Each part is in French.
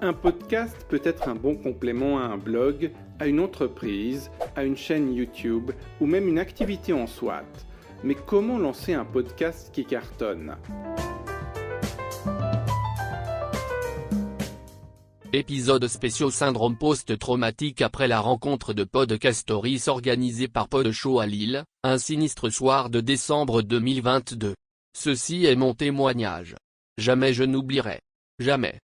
Un podcast peut être un bon complément à un blog, à une entreprise, à une chaîne YouTube ou même une activité en soi. Mais comment lancer un podcast qui cartonne ? Épisode spécial syndrome post-traumatique après la rencontre de Podcastories organisée par Podshow à Lille, un sinistre soir de décembre 2022. Ceci est mon témoignage. Jamais je n'oublierai. Jamais.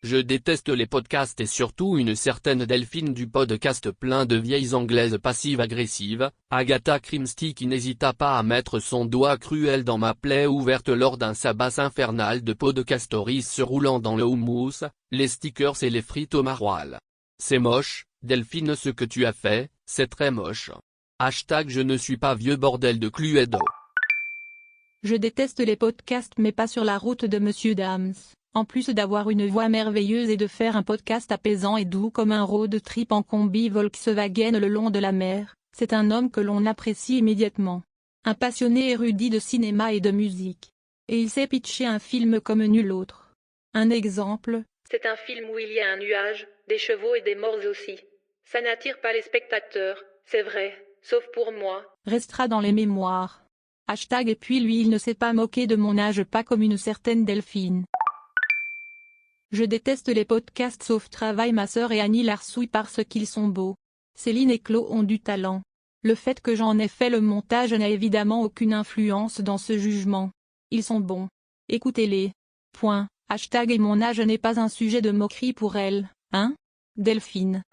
Je déteste les podcasts et surtout une certaine Delphine du podcast plein de vieilles anglaises passives-agressives, Agatha Christie qui n'hésita pas à mettre son doigt cruel dans ma plaie ouverte lors d'un sabbat infernal de Podcastories se roulant dans le houmous, les stickers et les frites au maroilles. C'est moche, Delphine, ce que tu as fait, c'est très moche. Hashtag je ne suis pas vieux bordel de Cluedo. Je déteste les podcasts mais pas sur la route de Monsieur Dams. En plus d'avoir une voix merveilleuse et de faire un podcast apaisant et doux comme un road trip en combi Volkswagen le long de la mer, c'est un homme que l'on apprécie immédiatement. Un passionné érudit de cinéma et de musique. Et il sait pitcher un film comme nul autre. Un exemple, c'est un film où il y a un nuage, des chevaux et des morts aussi. Ça n'attire pas les spectateurs, c'est vrai, sauf pour moi. Restera dans les mémoires. Hashtag et puis lui il ne s'est pas moqué de mon âge pas comme une certaine Delphine. Je déteste les podcasts sauf Travail ma sœur et Annie Larsouille parce qu'ils sont beaux. Céline et Claude ont du talent. Le fait que j'en ai fait le montage n'a évidemment aucune influence dans ce jugement. Ils sont bons. Écoutez-les. Point. Hashtag et mon âge n'est pas un sujet de moquerie pour elle, hein, Delphine.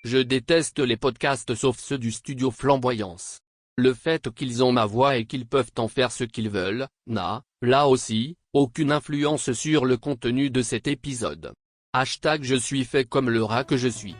Je déteste les podcasts sauf ceux du studio Flamboyance. Le fait qu'ils ont ma voix et qu'ils peuvent en faire ce qu'ils veulent, n'a, là aussi, aucune influence sur le contenu de cet épisode. Hashtag je suis fait comme le rat que je suis.